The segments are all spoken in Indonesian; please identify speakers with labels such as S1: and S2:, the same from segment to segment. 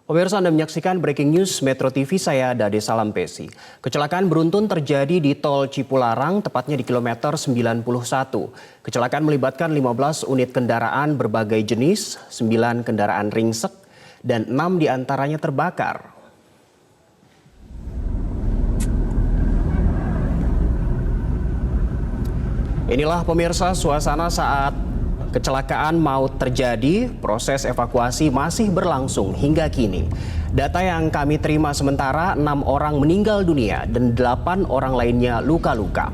S1: Pemirsa, Anda menyaksikan Breaking News Metro TV, saya Dade Salampesi. Kecelakaan beruntun terjadi di Tol Cipularang, tepatnya di kilometer 91. Kecelakaan melibatkan 15 unit kendaraan berbagai jenis, 9 kendaraan ringsek, dan 6 diantaranya terbakar. Inilah pemirsa suasana saat kecelakaan maut terjadi, proses evakuasi masih berlangsung hingga kini. Data yang kami terima sementara 6 orang meninggal dunia dan 8 orang lainnya luka-luka.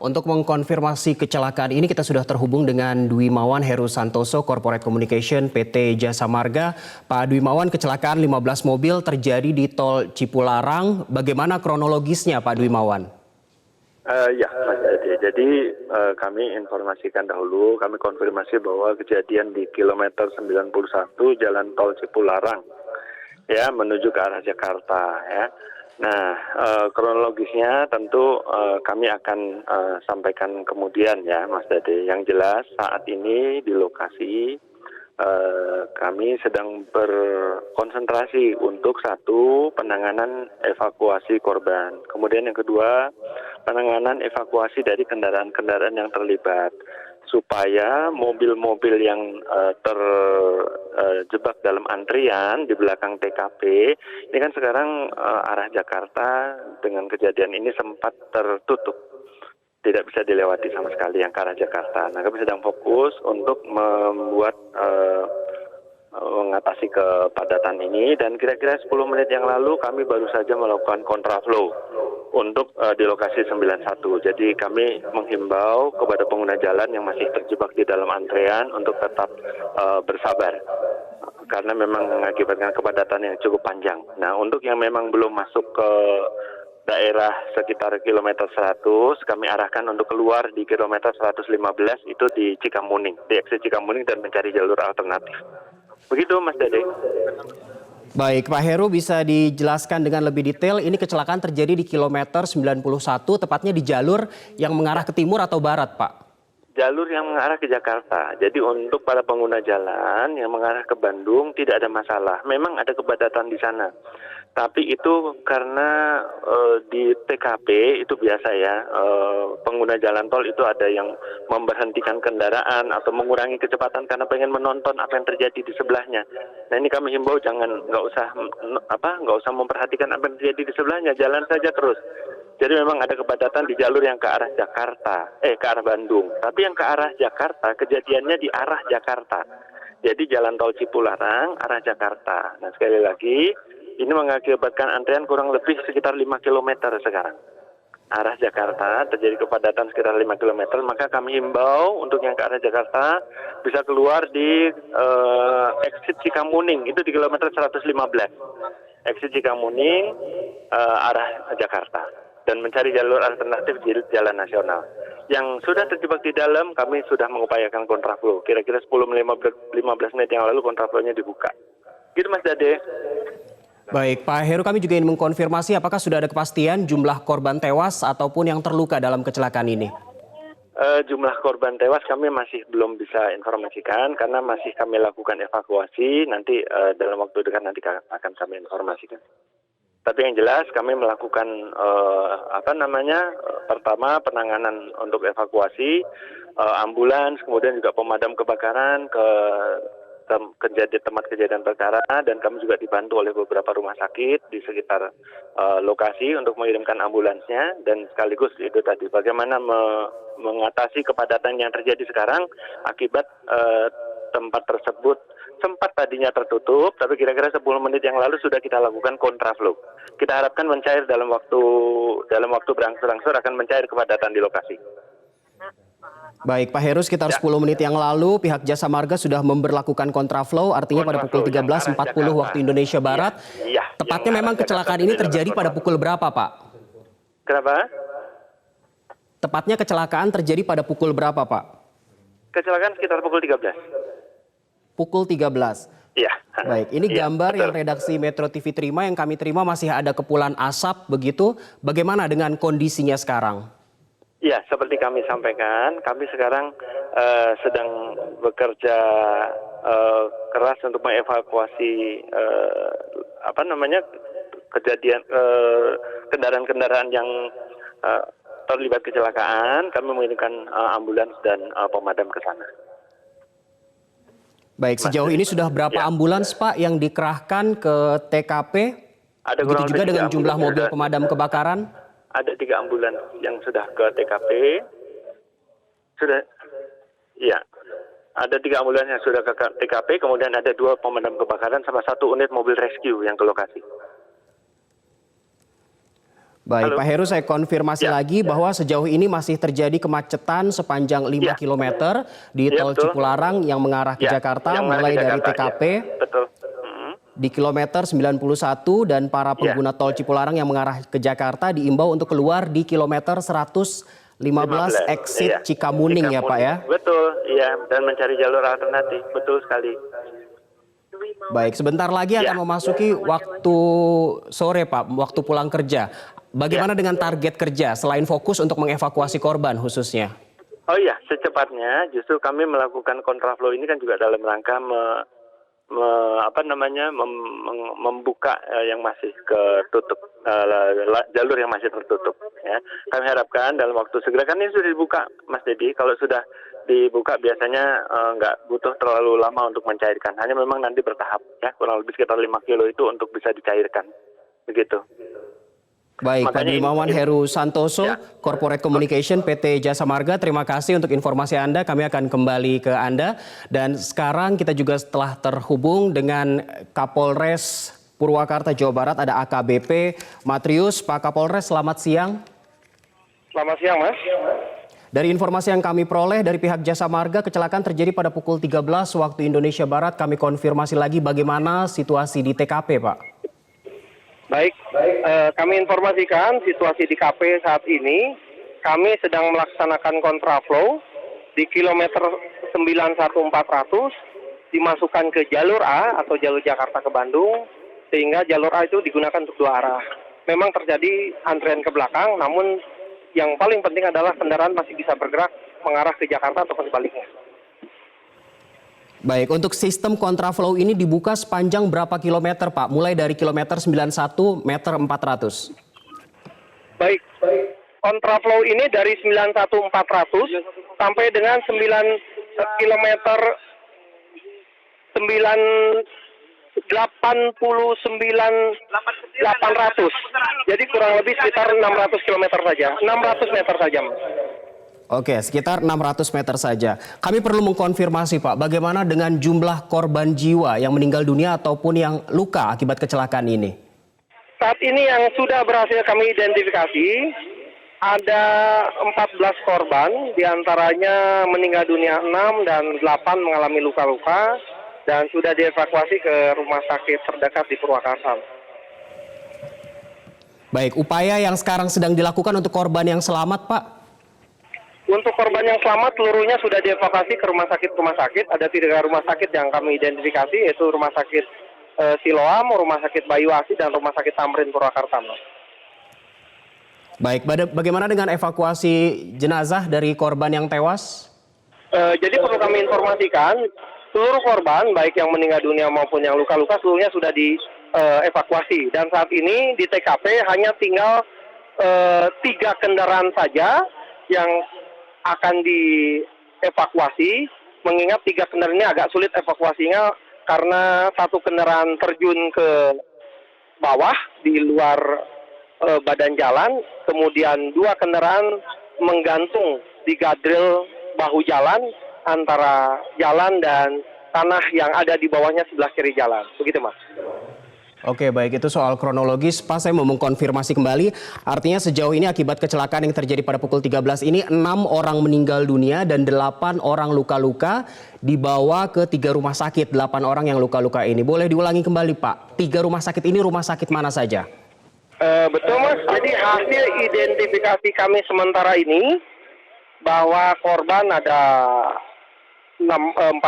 S1: Untuk mengkonfirmasi kecelakaan ini kita sudah terhubung dengan Dwimawan Heru Santoso, Corporate Communication PT Jasa Marga. Pak Dwimawan, kecelakaan 15 mobil terjadi di Tol Cipularang. Bagaimana kronologisnya Pak Dwimawan?
S2: Ya, Mas Ade. Jadi kami informasikan dahulu, kami konfirmasi bahwa kejadian di kilometer 91 Jalan Tol Cipularang ya menuju ke arah Jakarta ya. Nah, kronologisnya tentu kami akan sampaikan kemudian ya Mas Dade. Yang jelas saat ini di lokasi kami sedang berkonsentrasi untuk satu, penanganan evakuasi korban. Kemudian yang kedua, penanganan evakuasi dari kendaraan-kendaraan yang terlibat. Supaya mobil-mobil yang terjebak dalam antrian di belakang TKP, ini kan sekarang arah Jakarta dengan kejadian ini sempat tertutup. Tidak bisa dilewati sama sekali yang ke arah Jakarta. Nah, kami sedang fokus untuk mengatasi kepadatan ini, dan kira-kira 10 menit yang lalu kami baru saja melakukan kontraflow untuk di lokasi 91. Jadi kami menghimbau kepada pengguna jalan yang masih terjebak di dalam antrean untuk tetap bersabar karena memang mengakibatkan kepadatan yang cukup panjang. Nah, untuk yang memang belum masuk ke daerah sekitar kilometer 100, kami arahkan untuk keluar di kilometer 115 itu di Cikamuning, di exit Cikamuning, dan mencari jalur alternatif. Begitu Mas Dede.
S1: Baik, Pak Heru, bisa dijelaskan dengan lebih detail, ini kecelakaan terjadi di kilometer 91, tepatnya di jalur yang mengarah ke timur atau barat, Pak?
S2: Jalur yang mengarah ke Jakarta. Jadi untuk para pengguna jalan yang mengarah ke Bandung tidak ada masalah. Memang ada kepadatan di sana. Tapi itu karena di TKP itu biasa ya, pengguna jalan tol itu ada yang memberhentikan kendaraan atau mengurangi kecepatan karena pengen menonton apa yang terjadi di sebelahnya. Nah, ini kami himbau nggak usah memperhatikan apa yang terjadi di sebelahnya, jalan saja terus. Jadi memang ada kepadatan di jalur yang ke arah Jakarta, ke arah Bandung. Tapi yang ke arah Jakarta, kejadiannya di arah Jakarta. Jadi jalan tol Cipularang, arah Jakarta. Nah, sekali lagi, ini mengakibatkan antrian kurang lebih sekitar 5 km sekarang. Arah Jakarta terjadi kepadatan sekitar 5 km, maka kami himbau untuk yang ke arah Jakarta bisa keluar di exit Cikamuning, itu di kilometer 115. Exit Cikamuning arah Jakarta, dan mencari jalur alternatif di jalan nasional. Yang sudah terjebak di dalam, kami sudah mengupayakan kontraflow. Kira-kira 10-15 menit yang lalu kontraflownya dibuka. Gitu Mas Dade.
S1: Baik, Pak Heru, kami juga ingin mengkonfirmasi apakah sudah ada kepastian jumlah korban tewas ataupun yang terluka dalam kecelakaan ini?
S2: Jumlah korban tewas kami masih belum bisa informasikan karena masih kami lakukan evakuasi. Nanti dalam waktu dekat nanti akan kami informasikan. Tapi yang jelas kami melakukan pertama penanganan untuk evakuasi, ambulans, kemudian juga pemadam kebakaran ke tempat kejadian perkara, dan kami juga dibantu oleh beberapa rumah sakit di sekitar lokasi untuk mengirimkan ambulansnya, dan sekaligus itu tadi bagaimana mengatasi kepadatan yang terjadi sekarang akibat tempat tersebut sempat tadinya tertutup, tapi kira-kira 10 menit yang lalu sudah kita lakukan kontraflow. Kita harapkan mencair dalam waktu berangsur-angsur akan mencair kepadatan di lokasi.
S1: Baik, Pak Heru, sekitar 10 menit yang lalu pihak Jasa Marga sudah memberlakukan kontraflow, artinya pada pukul 13.40 waktu Indonesia Barat.
S2: Iya.
S1: Tepatnya memang kecelakaan ini terjadi pada pukul berapa, Pak?
S2: Kenapa?
S1: Tepatnya kecelakaan terjadi pada pukul berapa, Pak?
S2: Kecelakaan sekitar pukul 13.
S1: Pukul 13.
S2: Iya.
S1: Baik, ini
S2: Iya,
S1: gambar
S2: betul.
S1: yang redaksi Metro TV terima, yang kami terima masih ada kepulan asap begitu. Bagaimana dengan kondisinya sekarang?
S2: Ya, seperti kami sampaikan, kami sekarang sedang bekerja keras untuk mengevakuasi kejadian kendaraan-kendaraan yang terlibat kecelakaan. Kami mengirimkan ambulans dan pemadam ke sana.
S1: Baik, sejauh ini sudah berapa ambulans, Pak, yang dikerahkan ke TKP?
S2: Ada
S1: Begitu
S2: kurang
S1: juga
S2: lebih
S1: dengan
S2: 3
S1: jumlah
S2: ambulans.
S1: mobil pemadam kebakaran?
S2: Ada 3 ambulans yang sudah ke TKP. Sudah, ya. Ada 3 ambulans yang sudah ke TKP, kemudian ada 2 pemadam kebakaran sama 1 unit mobil rescue yang ke lokasi.
S1: Baik,
S2: Halo.
S1: Pak Heru, saya konfirmasi lagi bahwa sejauh ini masih terjadi kemacetan sepanjang 5 km di tol
S2: betul.
S1: Cipularang yang mengarah ke Jakarta,
S2: yang mengarah
S1: mulai
S2: ke
S1: dari
S2: Jakarta,
S1: TKP
S2: betul.
S1: di kilometer 91 dan para pengguna tol Cipularang yang mengarah ke Jakarta diimbau untuk keluar di kilometer 115 exit Cikamuning ya, Pak ya?
S2: Betul, iya, dan mencari jalur alternatif, betul sekali.
S1: Baik, sebentar lagi akan memasuki waktu sore, Pak, waktu pulang kerja. Bagaimana dengan target kerja selain fokus untuk mengevakuasi korban khususnya?
S2: Oh iya, secepatnya justru kami melakukan kontraflow ini kan juga dalam rangka membuka yang masih ketutup, jalur yang masih tertutup. Ya. Kami harapkan dalam waktu segera, kan ini sudah dibuka, Mas Dedi. Kalau sudah dibuka biasanya nggak butuh terlalu lama untuk mencairkan. Hanya memang nanti bertahap, ya, kurang lebih sekitar 5 kilo itu untuk bisa dicairkan. Begitu.
S1: Baik, Pak Dirmawan Heru Santoso, Corporate Communication PT Jasa Marga, terima kasih untuk informasi Anda. Kami akan kembali ke Anda. Dan sekarang kita juga telah terhubung dengan Kapolres Purwakarta, Jawa Barat, ada AKBP Matrius. Pak Kapolres, selamat siang.
S3: Selamat siang, Mas.
S1: Dari informasi yang kami peroleh dari pihak Jasa Marga, kecelakaan terjadi pada pukul 13 waktu Indonesia Barat. Kami konfirmasi lagi bagaimana situasi di TKP, Pak.
S3: Baik, kami informasikan situasi di KP saat ini. Kami sedang melaksanakan kontraflow di kilometer 91400 dimasukkan ke jalur A atau jalur Jakarta ke Bandung, sehingga jalur A itu digunakan untuk 2 arah. Memang terjadi antrian ke belakang, namun yang paling penting adalah kendaraan masih bisa bergerak mengarah ke Jakarta ataupun sebaliknya.
S1: Baik, untuk sistem kontraflow ini dibuka sepanjang berapa kilometer, Pak? Mulai dari kilometer 91 meter 400.
S3: Baik, kontraflow ini dari 91400 sampai dengan 9 kilometer 989.800. Jadi kurang lebih sekitar 600 kilometer saja, 600 meter saja, Mas.
S1: Oke, sekitar 600 meter saja. Kami perlu mengkonfirmasi, Pak, bagaimana dengan jumlah korban jiwa yang meninggal dunia ataupun yang luka akibat kecelakaan ini?
S3: Saat ini yang sudah berhasil kami identifikasi, ada 14 korban, diantaranya meninggal dunia 6 dan 8 mengalami luka-luka, dan sudah dievakuasi ke rumah sakit terdekat di Purwakarta.
S1: Baik, upaya yang sekarang sedang dilakukan untuk korban yang selamat, Pak?
S3: Untuk korban yang selamat, seluruhnya sudah dievakuasi ke rumah sakit. Ada 3 rumah sakit yang kami identifikasi, yaitu Rumah Sakit Siloam, Rumah Sakit Bayu Asih, dan Rumah Sakit Tamrin Purwakarta.
S1: Baik, bagaimana dengan evakuasi jenazah dari korban yang tewas?
S3: Jadi perlu kami informasikan, seluruh korban, baik yang meninggal dunia maupun yang luka-luka, seluruhnya sudah dievakuasi. Dan saat ini di TKP hanya tinggal 3 kendaraan saja yang akan dievakuasi, mengingat 3 kendaraan ini agak sulit evakuasinya karena 1 kendaraan terjun ke bawah di luar badan jalan, kemudian 2 kendaraan menggantung di gadril bahu jalan antara jalan dan tanah yang ada di bawahnya sebelah kiri jalan. Begitu, Mas.
S1: Oke, baik, itu soal kronologis. Pak, saya mau mengkonfirmasi kembali. Artinya sejauh ini akibat kecelakaan yang terjadi pada pukul 13 ini 6 orang meninggal dunia dan 8 orang luka-luka dibawa ke 3 rumah sakit. 8 orang yang luka-luka ini. Boleh diulangi kembali, Pak? 3 rumah sakit ini rumah sakit mana saja?
S3: Betul, Mas. Jadi hasil identifikasi kami sementara ini bahwa korban ada 14,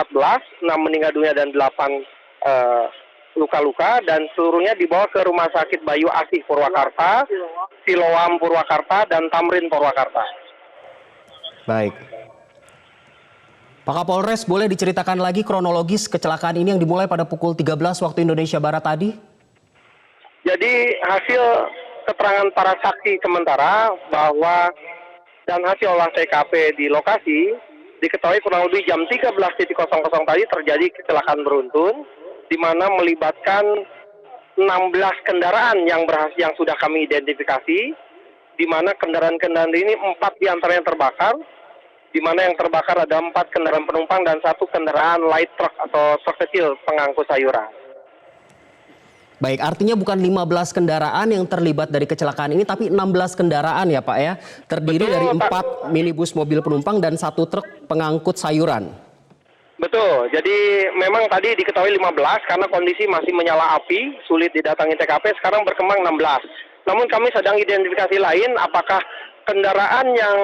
S3: 6 meninggal dunia dan 8 luka-luka, dan seluruhnya dibawa ke Rumah Sakit Bayu Asih Purwakarta, Siloam Purwakarta, dan Tamrin Purwakarta.
S1: Baik. Pak Kapolres, boleh diceritakan lagi kronologis kecelakaan ini yang dimulai pada pukul 13 waktu Indonesia Barat tadi?
S3: Jadi hasil keterangan para saksi sementara bahwa dan hasil olah TKP di lokasi diketahui kurang lebih jam 13.00 tadi terjadi kecelakaan beruntun di mana melibatkan 16 kendaraan yang sudah kami identifikasi, di mana kendaraan-kendaraan ini 4 diantaranya terbakar, di mana yang terbakar ada 4 kendaraan penumpang dan 1 kendaraan light truck atau truk kecil pengangkut sayuran.
S1: Baik, artinya bukan 15 kendaraan yang terlibat dari kecelakaan ini, tapi 16 kendaraan ya Pak ya? Terdiri
S3: Betul,
S1: dari
S3: Pak.
S1: 4 minibus mobil penumpang dan 1 truk pengangkut sayuran.
S3: Betul, jadi memang tadi diketahui 15 karena kondisi masih menyala api, sulit didatangi TKP, sekarang berkembang 16. Namun kami sedang identifikasi lain, apakah kendaraan yang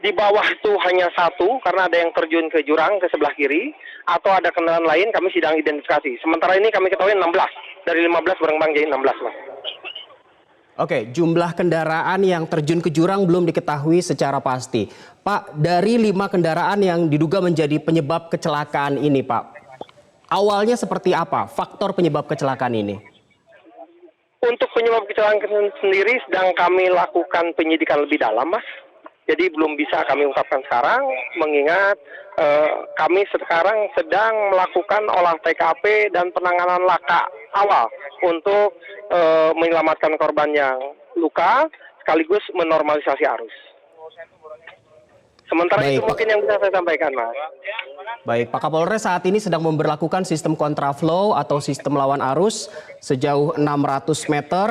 S3: di bawah itu hanya 1 karena ada yang terjun ke jurang ke sebelah kiri, atau ada kendaraan lain kami sedang identifikasi. Sementara ini kami ketahui 16, dari 15 berkembang jadi 16, Mas.
S1: Oke, jumlah kendaraan yang terjun ke jurang belum diketahui secara pasti. Pak, dari 5 kendaraan yang diduga menjadi penyebab kecelakaan ini, Pak, awalnya seperti apa faktor penyebab kecelakaan ini?
S3: Untuk penyebab kecelakaan sendiri sedang kami lakukan penyidikan lebih dalam, Mas. Jadi belum bisa kami ungkapkan sekarang, mengingat kami sekarang sedang melakukan olah TKP dan penanganan laka awal untuk menyelamatkan korban yang luka, sekaligus menormalisasi arus. Sementara
S1: Baik,
S3: itu mungkin yang bisa saya sampaikan, Mas.
S1: Baik, Pak Kapolres saat ini sedang memberlakukan sistem kontraflow atau sistem lawan arus sejauh 600 meter.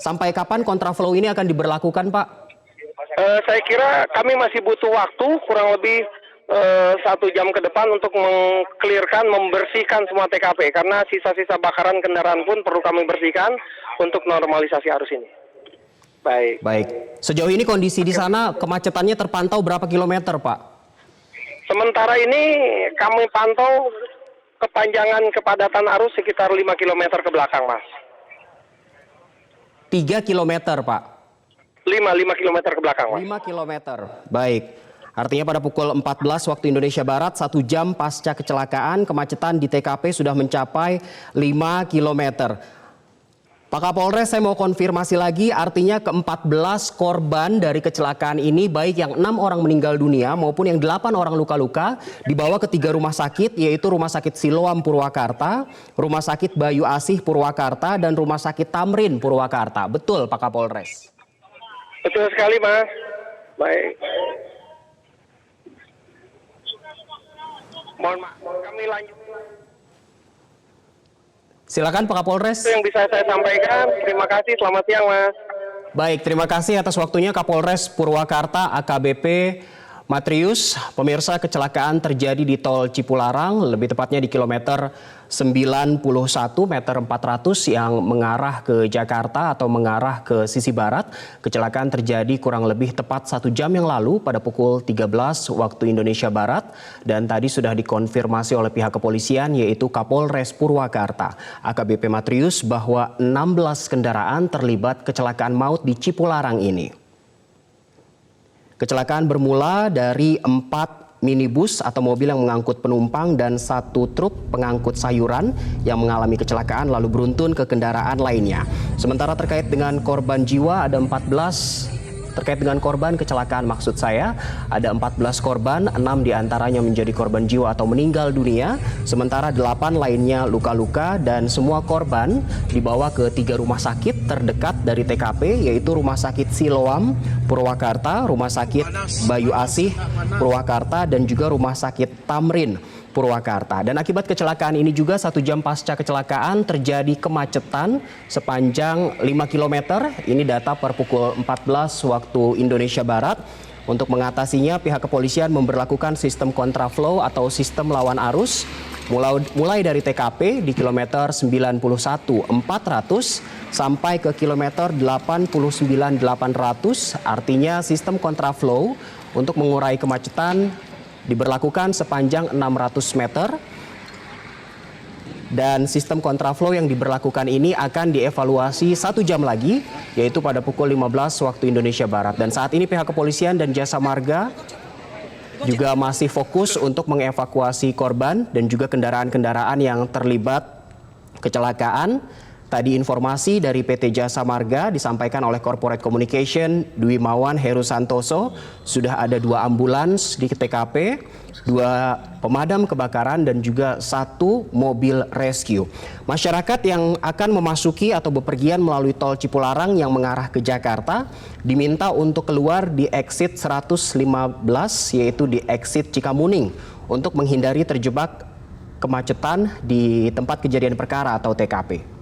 S1: Sampai kapan kontraflow ini akan diberlakukan, Pak?
S3: Saya kira kami masih butuh waktu kurang lebih 1 jam ke depan untuk mengklirkan, membersihkan semua TKP karena sisa-sisa bakaran kendaraan pun perlu kami bersihkan untuk normalisasi arus ini. Baik.
S1: Sejauh ini kondisi di sana kemacetannya terpantau berapa kilometer, Pak?
S3: Sementara ini kami pantau kepanjangan kepadatan arus sekitar 5 km ke belakang, Mas.
S1: 3 kilometer, Pak?
S3: 5 km ke belakang, Mas.
S1: 5 kilometer. Baik. Artinya pada pukul 14 waktu Indonesia Barat, 1 jam pasca kecelakaan, kemacetan di TKP sudah mencapai 5 kilometer. Pak Kapolres, saya mau konfirmasi lagi, artinya ke-14 korban dari kecelakaan ini, baik yang 6 orang meninggal dunia maupun yang 8 orang luka-luka, dibawa ke 3 rumah sakit, yaitu Rumah Sakit Siloam Purwakarta, Rumah Sakit Bayu Asih Purwakarta, dan Rumah Sakit Tamrin Purwakarta. Betul, Pak Kapolres?
S3: Betul sekali, Mas. Baik. Mohon maaf, kami lanjut.
S1: Silakan Pak Kapolres.
S3: Itu yang bisa saya sampaikan. Terima kasih, selamat siang, Mas.
S1: Baik, terima kasih atas waktunya Kapolres Purwakarta AKBP Matrius. Pemirsa, kecelakaan terjadi di tol Cipularang, lebih tepatnya di kilometer 91 meter 400 yang mengarah ke Jakarta atau mengarah ke sisi barat. Kecelakaan terjadi kurang lebih tepat 1 jam yang lalu pada pukul 13 waktu Indonesia Barat. Dan tadi sudah dikonfirmasi oleh pihak kepolisian yaitu Kapolres Purwakarta AKBP Matrius bahwa 16 kendaraan terlibat kecelakaan maut di Cipularang ini. Kecelakaan bermula dari 4 minibus atau mobil yang mengangkut penumpang dan 1 truk pengangkut sayuran yang mengalami kecelakaan lalu beruntun ke kendaraan lainnya. Sementara terkait dengan korban jiwa ada 14 Terkait dengan korban kecelakaan maksud saya, ada 14 korban, 6 diantaranya menjadi korban jiwa atau meninggal dunia, sementara 8 lainnya luka-luka dan semua korban dibawa ke 3 rumah sakit terdekat dari TKP, yaitu Rumah Sakit Siloam, Purwakarta, Rumah Sakit Bayu Asih, Purwakarta, dan juga Rumah Sakit Tamrin, Purwakarta. Dan akibat kecelakaan ini juga 1 jam pasca kecelakaan terjadi kemacetan sepanjang 5 km. Ini data per pukul 14 waktu Indonesia Barat. Untuk mengatasinya pihak kepolisian memberlakukan sistem kontraflow atau sistem lawan arus mulai dari TKP di kilometer 91.400 sampai ke kilometer 89.800. Artinya sistem kontraflow untuk mengurai kemacetan diberlakukan sepanjang 600 meter, dan sistem kontraflow yang diberlakukan ini akan dievaluasi 1 jam lagi, yaitu pada pukul 15 waktu Indonesia Barat. Dan saat ini pihak kepolisian dan jasa marga juga masih fokus untuk mengevakuasi korban dan juga kendaraan-kendaraan yang terlibat kecelakaan. Tadi informasi dari PT Jasa Marga disampaikan oleh Corporate Communication Dwi Mawan Heru Santoso, sudah ada 2 ambulans di TKP, 2 pemadam kebakaran dan juga 1 mobil rescue. Masyarakat yang akan memasuki atau bepergian melalui tol Cipularang yang mengarah ke Jakarta diminta untuk keluar di exit 115, yaitu di exit Cikamuning, untuk menghindari terjebak kemacetan di tempat kejadian perkara atau TKP.